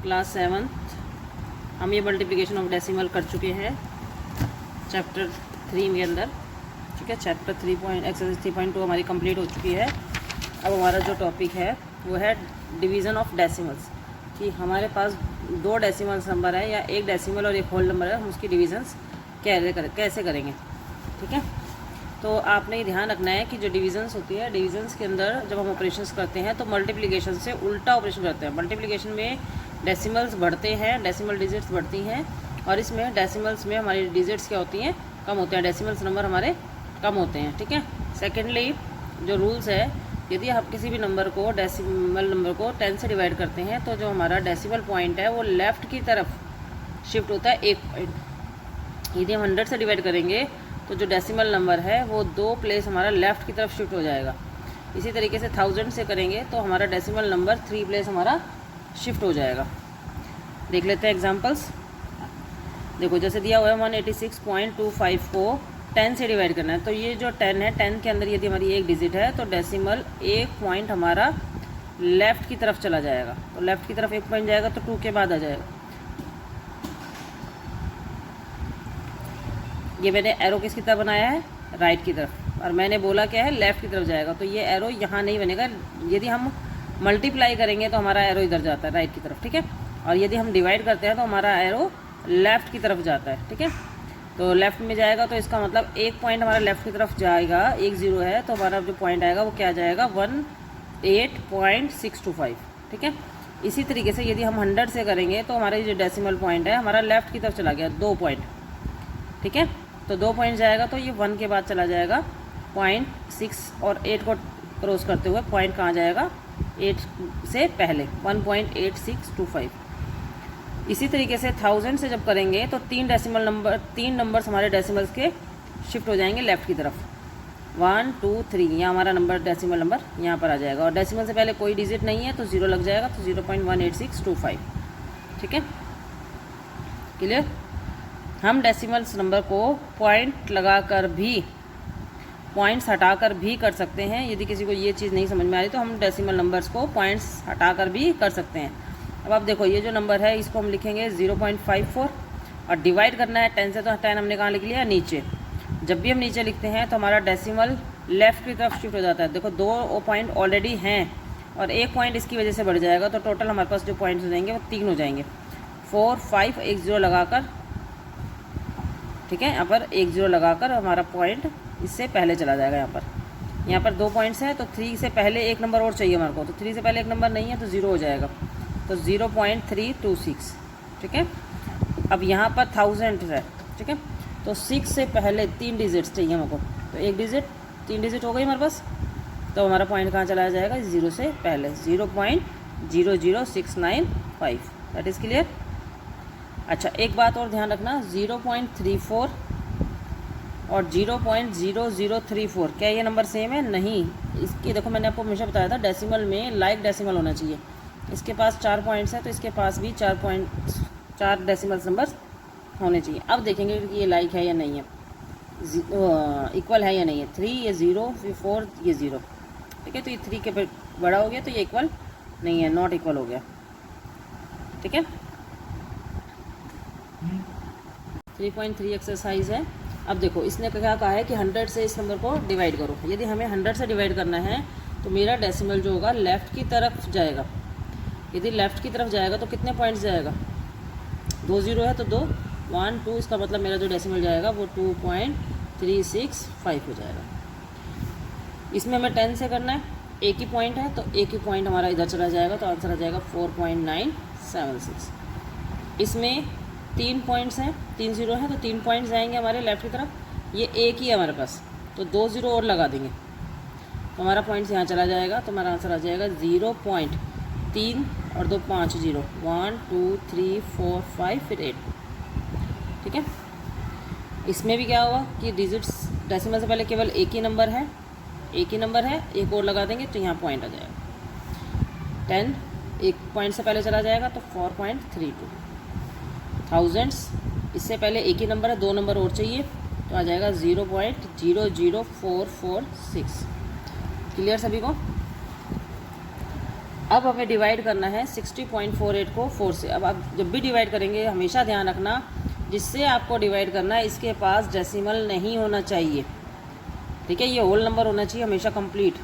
Class 7th हम ये multiplication of decimal कर चुके हैं चैप्टर 3 के अंदर। ठीक है, चैप्टर 3 एक्सरसाइज 3.2 हमारी कंप्लीट हो चुकी है। अब हमारा जो टॉपिक है वो है डिवीज़न ऑफ डेसिमल्स, कि हमारे पास दो डेसिमल्स नंबर है या एक डेसिमल और एक होल नंबर है, हम उसकी डिवीजन्स कैसे करेंगे। ठीक है, तो आपने ये ध्यान रखना है कि जो डिवीजन्स होती है, डिवीजन्स के अंदर जब हम ऑपरेशंस करते हैं तो मल्टीप्लिकेशन से उल्टा ऑपरेशन करते हैं। मल्टीप्लिकेशन में डेसिमल्स बढ़ते हैं, डेसिमल डिजिट्स बढ़ती हैं, और इसमें डेसिमल्स में हमारी डिजिट्स क्या होती हैं, कम होते हैं, डेसिमल्स नंबर हमारे कम होते हैं। ठीक है, सेकेंडली जो रूल्स है, यदि आप किसी भी नंबर को डेसिमल नंबर को 10 से डिवाइड करते हैं तो जो हमारा डेसिमल पॉइंट है वो लेफ़्ट की तरफ शिफ्ट होता है एक पॉइंट। यदि हम 100 से डिवाइड करेंगे तो जो डेसिमल नंबर है वो 2 प्लेस हमारा लेफ़्ट की तरफ शिफ्ट हो जाएगा। इसी तरीके से 1000 से करेंगे तो हमारा डेसिमल नंबर 3 प्लेस हमारा शिफ्ट हो जाएगा। देख लेते हैं एग्जांपल्स। देखो जैसे दिया हुआ है 186.25 को 10 से डिवाइड करना है, तो ये जो 10 है, 10 के अंदर यदि हमारी एक डिजिट है तो डेसिमल एक पॉइंट हमारा लेफ़्ट की तरफ चला जाएगा। तो लेफ़्ट की तरफ एक पॉइंट जाएगा तो 2 के बाद आ जाएगा। ये मैंने एरो किसकी तरफ बनाया है, राइट की तरफ, और मैंने बोला क्या है, लेफ़्ट की तरफ जाएगा। तो ये एरो यहाँ नहीं बनेगा। यदि हम मल्टीप्लाई करेंगे तो हमारा एरो इधर जाता है, राइट की तरफ। ठीक है, और यदि हम डिवाइड करते हैं तो हमारा एरो लेफ़्ट की तरफ जाता है। ठीक है, तो लेफ़्ट में जाएगा तो इसका मतलब एक पॉइंट हमारा लेफ़्ट की तरफ जाएगा, 1 0 है तो हमारा जो पॉइंट आएगा वो क्या जाएगा, 18.625। ठीक है, इसी तरीके से यदि हम 100 से करेंगे तो हमारा जो डेसिमल पॉइंट है हमारा लेफ़्ट की तरफ चला गया, 2 पॉइंट। ठीक है, तो 2 पॉइंट जाएगा तो ये 1 के बाद चला जाएगा, 0.6 और 8 को क्रॉस करते हुए पॉइंट कहाँ जाएगा, 8 से पहले 1.8625। इसी तरीके से 1000 से जब करेंगे तो 3 नंबर्स हमारे डेसिमल्स के शिफ्ट हो जाएंगे लेफ़्ट की तरफ, 1 2 3। यहाँ हमारा नंबर डेसिमल नंबर यहाँ पर आ जाएगा, और डेसिमल से पहले कोई डिजिट नहीं है तो 0 लग जाएगा, तो 0.18625। ठीक है, क्लियर। हम डेसिमल्स नंबर को पॉइंट लगाकर भी, पॉइंट्स हटाकर भी कर सकते हैं। यदि किसी को ये चीज़ नहीं समझ में आ रही तो हम डेसिमल नंबर्स को पॉइंट्स हटाकर भी कर सकते हैं। अब आप देखो ये जो नंबर है इसको हम लिखेंगे 0.54, और डिवाइड करना है 10 से, तो 10 हमने कहाँ लिख लिया, नीचे। जब भी हम नीचे लिखते हैं तो हमारा डेसिमल लेफ़्ट की तरफ शिफ्ट हो जाता है। देखो 2 पॉइंट ऑलरेडी हैं और एक पॉइंट इसकी वजह से बढ़ जाएगा, तो टोटल हमारे पास जो पॉइंट्स हो जाएंगे वो 3 हो जाएंगे। 4 5 1 0 लगाकर, ठीक है, यहाँ पर 1 0 लगाकर हमारा पॉइंट इससे पहले चला जाएगा। यहाँ पर 2 पॉइंट्स हैं तो 3 से पहले एक नंबर और चाहिए हमारे को, तो 3 से पहले एक नंबर नहीं है तो 0 हो जाएगा, तो 0.326। ठीक है, अब यहाँ पर 1000 है। ठीक है, तो 6 से पहले 3 डिजिट्स चाहिए हमको, तो एक डिजिट, 3 डिजिट हो गई हमारे पास, तो हमारा पॉइंट कहाँ चला जाएगा, 0 से पहले 0.00695। That is clear. अच्छा, एक बात और ध्यान रखना, 0.34 और 0.0034, क्या ये नंबर सेम है? नहीं। इसकी देखो मैंने आपको हमेशा बताया था डेसिमल में लाइक डेसिमल होना चाहिए। इसके पास 4 पॉइंट्स हैं तो इसके पास भी 4 डेसिमल्स नंबर्स होने चाहिए। अब देखेंगे कि ये लाइक है या नहीं है, इक्वल है या नहीं है। 3 ये 0, फिर 4 ये 0। ठीक है, तो ये 3 के बड़ा हो गया तो ये इक्वल नहीं है, नॉट इक्वल हो गया। ठीक है, 3.3 एक्सरसाइज है। अब देखो इसने क्या कहा है कि 100 से इस नंबर को डिवाइड करो। यदि हमें 100 से डिवाइड करना है तो मेरा डेसिमल जो होगा लेफ़्ट की तरफ जाएगा। यदि लेफ़्ट की तरफ जाएगा तो कितने पॉइंट्स जाएगा, 2 0 है तो 2 1 2, इसका मतलब मेरा जो डेसिमल जाएगा वो 2.365 हो जाएगा। इसमें हमें 10 से करना है, एक ही पॉइंट है तो एक ही पॉइंट हमारा इधर चला जाएगा, तो आंसर आ जाएगा 4.976। इसमें 3 पॉइंट्स हैं, 3 0 है तो 3 पॉइंट्स जाएंगे हमारे लेफ़्ट की तरफ, ये एक ही है हमारे पास, तो 2 0 और लगा देंगे तो हमारा पॉइंट्स यहाँ चला जाएगा, तो हमारा आंसर आ जाएगा 0.3 और 2 5 0 1 2 3 4 5 फिर 8। ठीक है, इसमें भी क्या हुआ कि डिजिट्स डेसिमल से पहले केवल एक ही नंबर है, एक और लगा देंगे तो यहाँ पॉइंट आ जाएगा। 10 एक पॉइंट से पहले चला जाएगा तो 4.32। 1000 इससे पहले एक ही नंबर है, 2 नंबर और चाहिए तो आ जाएगा 0.00446। क्लियर सभी को। अब हमें डिवाइड करना है 60.48 को 4 से। अब आप जब भी डिवाइड करेंगे हमेशा ध्यान रखना, जिससे आपको डिवाइड करना है इसके पास डेसिमल नहीं होना चाहिए, ठीक है। ये होल नंबर होना चाहिए हमेशा कंप्लीट,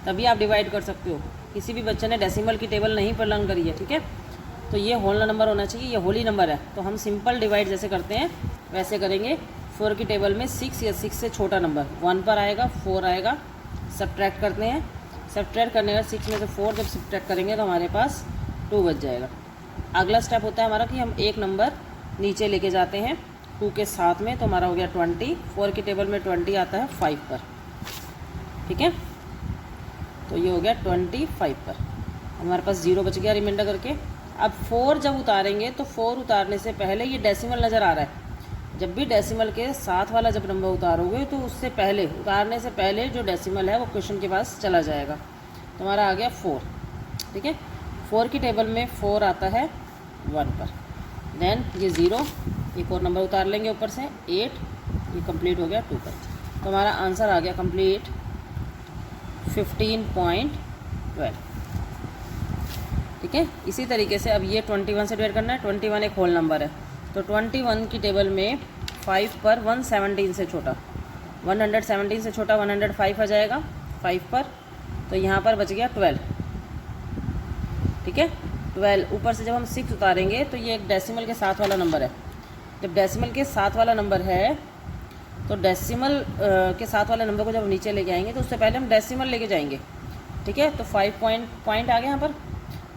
तभी आप डिवाइड कर सकते हो। किसी भी बच्चे ने डेसिमल की टेबल नहीं पर लर्न करी है, ठीक है, तो ये होल नंबर होना चाहिए, ये होली नंबर है। तो हम सिंपल डिवाइड जैसे करते हैं वैसे करेंगे। 4 की टेबल में 6 या 6 से छोटा नंबर 1 पर आएगा, 4 आएगा, सब्ट्रैक्ट करते हैं। सब्ट्रैक्ट करने का 6 में से 4 जब सब्ट्रैक्ट करेंगे तो हमारे पास 2 बच जाएगा। अगला स्टेप होता है हमारा कि हम एक नंबर नीचे लेके जाते हैं 2 के साथ में, तो हमारा हो गया 20। 4 की टेबल में 20 आता है 5 पर, ठीक है, तो ये हो गया 25 पर। हमारे पास 0 बच गया रिमाइंडर करके। अब 4 जब उतारेंगे तो 4 उतारने से पहले ये डेसिमल नज़र आ रहा है। जब भी डेसिमल के साथ वाला जब नंबर उतारोगे तो उससे पहले, उतारने से पहले जो डेसिमल है वो क्वेश्चन के पास चला जाएगा। तो हमारा आ गया 4, ठीक है। 4 की टेबल में 4 आता है 1 पर, देन ये 0, एक और नंबर उतार लेंगे ऊपर से 8, ये कंप्लीट हो गया 2 पर। तो हमारा आंसर आ गया कंप्लीट 15.12, ठीक है। इसी तरीके से अब ये 21 से डिवाइड करना है। 21 एक होल नंबर है, तो 21 की टेबल में 5 पर 117 से छोटा, 117 से छोटा 105 आ जाएगा 5 पर, तो यहाँ पर बच गया 12, ठीक है। 12 ऊपर से जब हम 6 उतारेंगे तो ये एक डेसिमल के साथ वाला नंबर है। जब डेसिमल के साथ वाला नंबर है तो डेसिमल के साथ वाले नंबर को जब हम नीचे लेके आएंगे तो उससे पहले हम डेसिमल लेके जाएंगे, ठीक है। तो 5 पॉइंट आ गया यहाँ पर,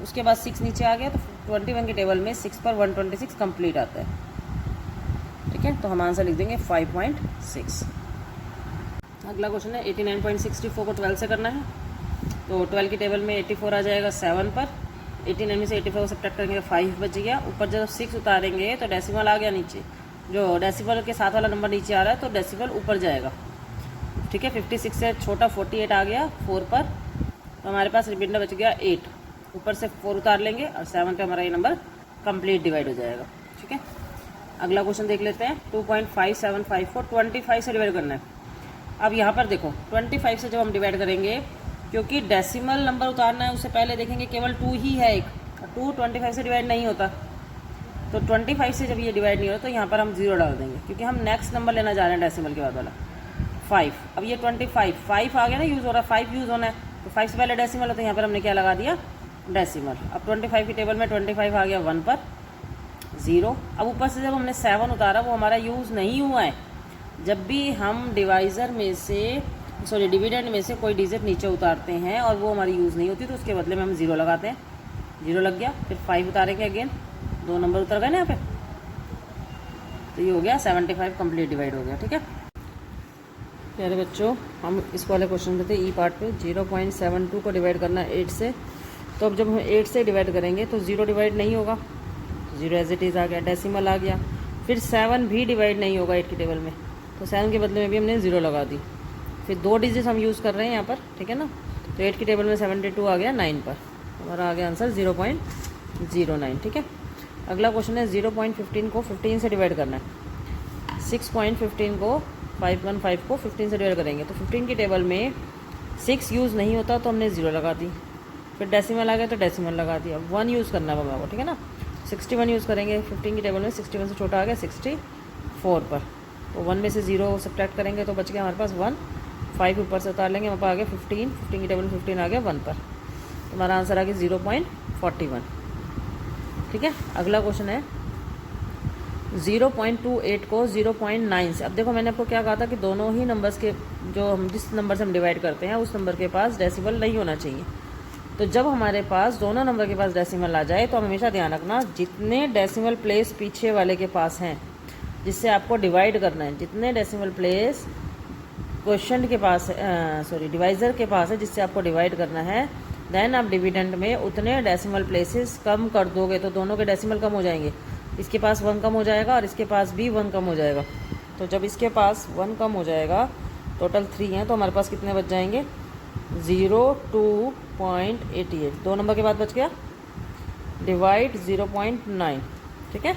उसके बाद 6 नीचे आ गया, तो 21 की टेबल में 6 पर 126 कंप्लीट आता है, ठीक है। तो हम आंसर लिख देंगे 5.6। अगला क्वेश्चन है 89.64 को 12 से करना है। तो 12 की टेबल में 84 आ जाएगा 7 पर, 89 में से 84 को सब्ट्रैक्ट करेंगे तो 5 बच गया। ऊपर जब 6 उतारेंगे तो डेसिमल आ गया नीचे, जो डेसिमल के साथ वाला नंबर नीचे आ रहा है तो डेसिमल ऊपर जाएगा, ठीक है। 56 से छोटा 48 आ गया 4 पर, तो हमारे पास रिमाइंडर बच गया 8। ऊपर से 4 उतार लेंगे और 7 पे हमारा ये नंबर कंप्लीट डिवाइड हो जाएगा, ठीक है। अगला क्वेश्चन देख लेते हैं। 2.5754 को 25 से डिवाइड करना है। अब यहाँ पर देखो 25 से जब हम डिवाइड करेंगे, क्योंकि डेसिमल नंबर उतारना है उससे पहले देखेंगे केवल 2 ही है एक, 2 25 से डिवाइड नहीं होता, तो 25 से जब ये डिवाइड नहीं होता तो यहाँ पर हम 0 डाल देंगे, क्योंकि हम नेक्स्ट नंबर लेना जा रहे हैं डेसिमल के बाद वाला 5। अब ये 5 आ गया ना, यूज़ हो रहा है, 5 यूज़ होना है, तो 5 से पहले डेसिमल है तो यहाँ पर हमने क्या लगा दिया, डेसिमल। अब 25 की टेबल में 25 आ गया 1 पर, 0। अब ऊपर से जब हमने 7 उतारा वो हमारा यूज़ नहीं हुआ है। जब भी हम डिवाइज़र में से डिविडेंड में से कोई डिजिट नीचे उतारते हैं और वो हमारी यूज़ नहीं होती तो उसके बदले में हम 0 लगाते हैं, 0 लग गया। फिर 5 उतारेंगे, अगेन 2 नंबर उतर गए ना यहाँ पे, तो ये हो गया 75 कंप्लीट डिवाइड हो गया, ठीक है। प्यारे बच्चों, हम इस वाले क्वेश्चन में थे ई पार्ट पे 0.72 को डिवाइड करना है 8 से। तो अब जब हम 8 से डिवाइड करेंगे तो 0 डिवाइड नहीं होगा, 0 एज इट इज़ आ गया, डेसिमल आ गया। फिर 7 भी डिवाइड नहीं होगा 8 की टेबल में, तो 7 के बदले में भी हमने 0 लगा दी। फिर 2 डिजिट हम यूज़ कर रहे हैं यहाँ पर, ठीक है ना। तो 8 की टेबल में 72 आ गया 9 पर, हमारा आ गया आंसर 0.09, ठीक है। अगला क्वेश्चन है 0.15 को 15 से डिवाइड करना है। 6.15 को 515 को 15 से डिवाइड करेंगे, तो 15 की टेबल में 6 यूज़ नहीं होता तो हमने 0 लगा दी। फिर डेसिमल आ गया तो डेसिमल लगा दिया। 1 यूज़ करना है हमारे को, ठीक है ना। 61 यूज़ करेंगे 15 की टेबल में, 61 से छोटा आ गया 64 पर, तो 1 में से 0 सब्ट्रैक्ट करेंगे तो बच गया हमारे पास 1। 5 ऊपर से उतार लेंगे, हमारे पास आ गया 15 की टेबल में 15 आ गया 1 पर, तो हमारा आंसर आ गया 0.41, ठीक है। अगला क्वेश्चन है 0.28 को 0.9 से। अब देखो मैंने आपको क्या कहा था कि दोनों ही नंबर्स के, जो हम जिस नंबर से हम डिवाइड करते हैं उस नंबर के पास डेसिमल नहीं होना चाहिए। तो जब हमारे पास दोनों नंबर के पास डेसिमल आ जाए तो हम हमेशा ध्यान रखना, जितने डेसिमल प्लेस पीछे वाले के पास हैं जिससे आपको डिवाइड करना है, जितने डेसिमल प्लेस क्वेश्चन के पास डिवाइज़र के पास है जिससे आपको डिवाइड करना है, देन आप डिविडेंड में उतने डेसिमल प्लेसेस कम कर दोगे तो दोनों के डेसिमल कम हो जाएंगे। इसके पास 1 कम हो जाएगा और इसके पास भी 1 कम हो जाएगा। तो जब इसके पास 1 कम हो जाएगा, टोटल 3 हैं, तो हमारे पास कितने बच जाएंगे, 0.88, 2 नंबर के बाद बच गया, डिवाइड 0.9, ठीक है,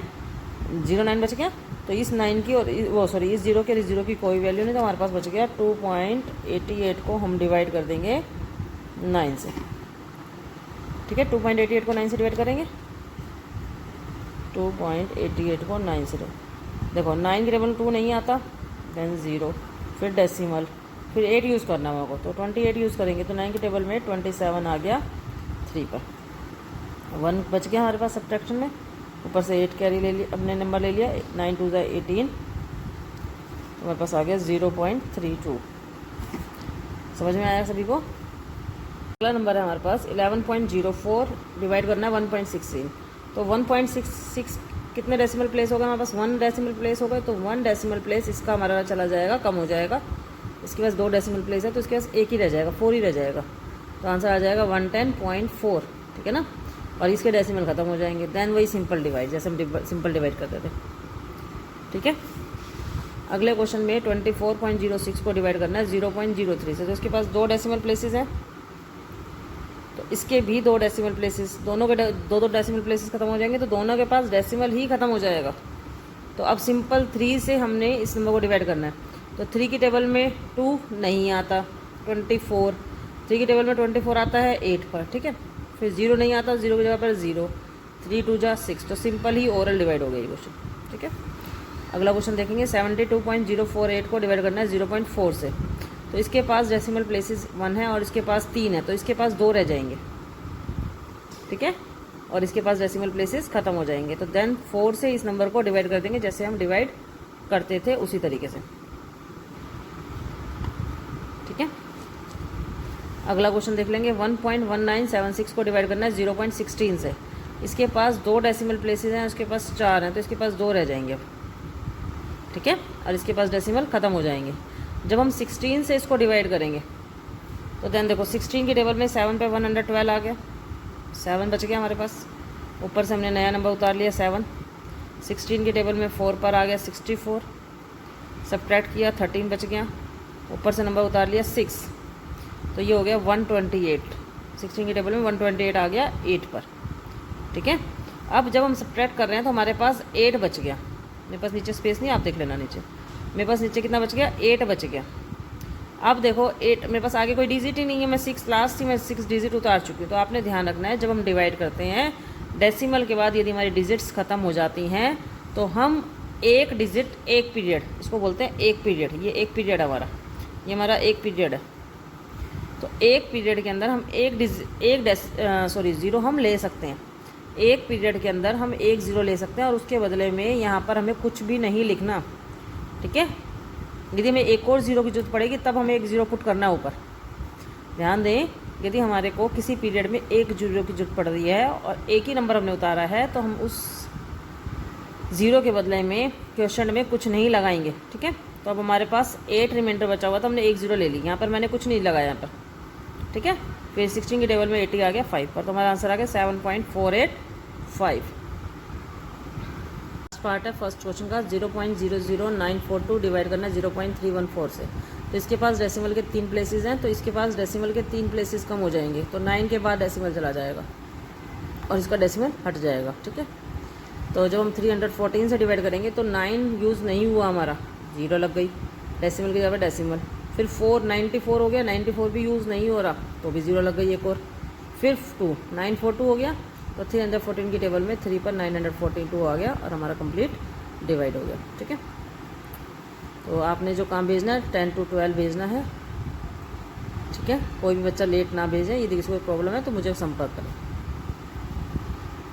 0.9 बच गया। तो इस 9 की और इस 0 के और इस 0 की कोई वैल्यू नहीं, तो हमारे पास बच गया 2.88 को हम डिवाइड कर देंगे 9 से, ठीक है। 2.88 को 9 से डिवाइड करेंगे, 2.88 को 9 से देखो 9 के टेबल में 2 नहीं आता, देन 0, फिर डेसिमल, फिर 8 यूज़ करना है मेरे को, तो 28 यूज़ करेंगे तो 9 के टेबल में 27 आ गया 3 पर, 1 बच गया हमारे पास सब्ट्रैक्शन में, ऊपर से 8 कैरी ले लिया, अपने नंबर ले लिया, 9 2 18, हमारे पास आ गया 0.32। समझ में आया सभी को। अगला नंबर है हमारे पास 11.04 डिवाइड करना है 1.16, तो 1.66 कितने डेसिमल प्लेस हो गए हमारे पास, 1 डेसिमल प्लेस हो गए, तो 1 डेसिमल प्लेस इसका हमारा चला जाएगा, कम हो जाएगा। इसके पास 2 डेसिमल प्लेस है तो इसके पास 1 ही रह जाएगा, 4 ही रह जाएगा, तो आंसर आ जाएगा 110.4, ठीक है ना। और इसके डेसिमल खत्म हो जाएंगे, देन वही सिंपल डिवाइड, जैसे हम सिंपल डिवाइड करते थे, ठीक है। अगले क्वेश्चन में 24.06 को डिवाइड करना है 0.03 से, तो इसके पास 2 डेसिमल प्लेसेस हैं, तो इसके भी 2 डेसिमल प्लेसेस, दोनों के 2 डेसिमल प्लेसेस खत्म हो जाएंगे, तो दोनों के पास डेसिमल ही खत्म हो जाएगा। तो अब सिंपल 3 से हमने इस नंबर को डिवाइड करना है, तो 3 की टेबल में 2 नहीं आता, 24, 3 की टेबल में 24 आता है 8 पर, ठीक है। फिर 0 नहीं आता, 0 की जगह पर 0, 3 2 जा 6, तो सिंपल ही ओरल डिवाइड हो गई क्वेश्चन, ठीक है। अगला क्वेश्चन देखेंगे 72.048 को डिवाइड करना है 0.4 से, तो इसके पास डेसिमल प्लेसेस 1 है और इसके पास 3 है, तो इसके पास 2 रह जाएंगे, ठीक है, और इसके पास डेसिमल प्लेसेस खत्म हो जाएंगे, तो देन 4 से इस नंबर को डिवाइड कर देंगे जैसे हम डिवाइड करते थे उसी तरीके से, ठीक है। अगला क्वेश्चन देख लेंगे 1.1976 को डिवाइड करना है 0.16 से, इसके पास 2 डेसिमल प्लेसेस हैं, उसके पास 4 हैं, तो इसके पास 2 रह जाएंगे, ठीक है, और इसके पास डेसिमल खत्म हो जाएंगे। जब हम 16 से इसको डिवाइड करेंगे तो देन देखो 16 की टेबल में 7 पे 112 आ गया, 7 बच गया हमारे पास, ऊपर से हमने नया नंबर उतार लिया 7, 16 की टेबल में 4 पर आ गया 64, सब्ट्रैक्ट किया 13 बच गया, ऊपर से नंबर उतार लिया 6, तो ये हो गया 128, 16 की टेबल में 128 आ गया 8 पर, ठीक है। अब जब हम सब्ट्रैक्ट कर रहे हैं तो हमारे पास 8 बच गया, मेरे पास नीचे स्पेस नहीं, आप देख लेना नीचे, मेरे पास नीचे कितना बच गया, 8 बच गया। अब देखो 8, मेरे पास आगे कोई डिजिट ही नहीं है, मैं 6 लास्ट ही मैं 6 डिजिट उतार चुकी हूँ, तो आपने ध्यान रखना है जब हम डिवाइड करते हैं डेसिमल के बाद यदि हमारी डिजिट्स ख़त्म हो जाती हैं तो हम एक डिजिट, एक पीरियड, इसको बोलते हैं एक पीरियड, ये एक पीरियड हमारा, ये हमारा एक पीरियड है, तो एक पीरियड के अंदर हम ज़ीरो हम ले सकते हैं, एक पीरियड के अंदर हम एक ज़ीरो ले सकते हैं और उसके बदले में यहाँ पर हमें कुछ भी नहीं लिखना, ठीक है। यदि हमें एक और ज़ीरो की जरूरत पड़ेगी तब हमें एक ज़ीरो पुट करना है ऊपर। ध्यान दें, यदि हमारे को किसी पीरियड में एक ज़ीरो की जरूरत पड़ रही है और एक ही नंबर हमने उतारा है तो हम उस ज़ीरो के बदले में क्वेश्चन में कुछ नहीं लगाएंगे, ठीक है। तो अब हमारे पास 8 रिमाइंडर बचा हुआ था, हमने एक ज़ीरो ले ली, यहाँ पर मैंने कुछ नहीं लगाया यहाँ पर, ठीक है। फिर 16 की टेबल में 80 आ गया 5 पर, तो हमारा आंसर आ गया 7.485। पार्ट है फर्स्ट क्वेश्चन का 0.00942 डिवाइड करना है 0.314 से, तो इसके पास डेसिमल के 3 प्लेसेस हैं, तो इसके पास डेसिमल के 3 प्लेसेस कम हो जाएंगे, तो 9 के बाद डेसिमल चला जाएगा और इसका डेसिमल हट जाएगा, ठीक है। तो जब हम 314 से डिवाइड करेंगे तो 9 यूज़ नहीं हुआ हमारा, 0 लग गई, डेसिमल की जगह डेसिमल, फिर 494 हो गया, 94 भी यूज़ नहीं हो रहा तो भी 0 लग गई एक और, फिर 942 हो गया, तो 314 की टेबल में 3 पर 942 आ गया और हमारा कंप्लीट डिवाइड हो गया, ठीक है। तो आपने जो काम भेजना है 10 to 12 भेजना है, ठीक है। कोई भी बच्चा लेट ना भेजें, यदि किसी को प्रॉब्लम है तो मुझे संपर्क करें।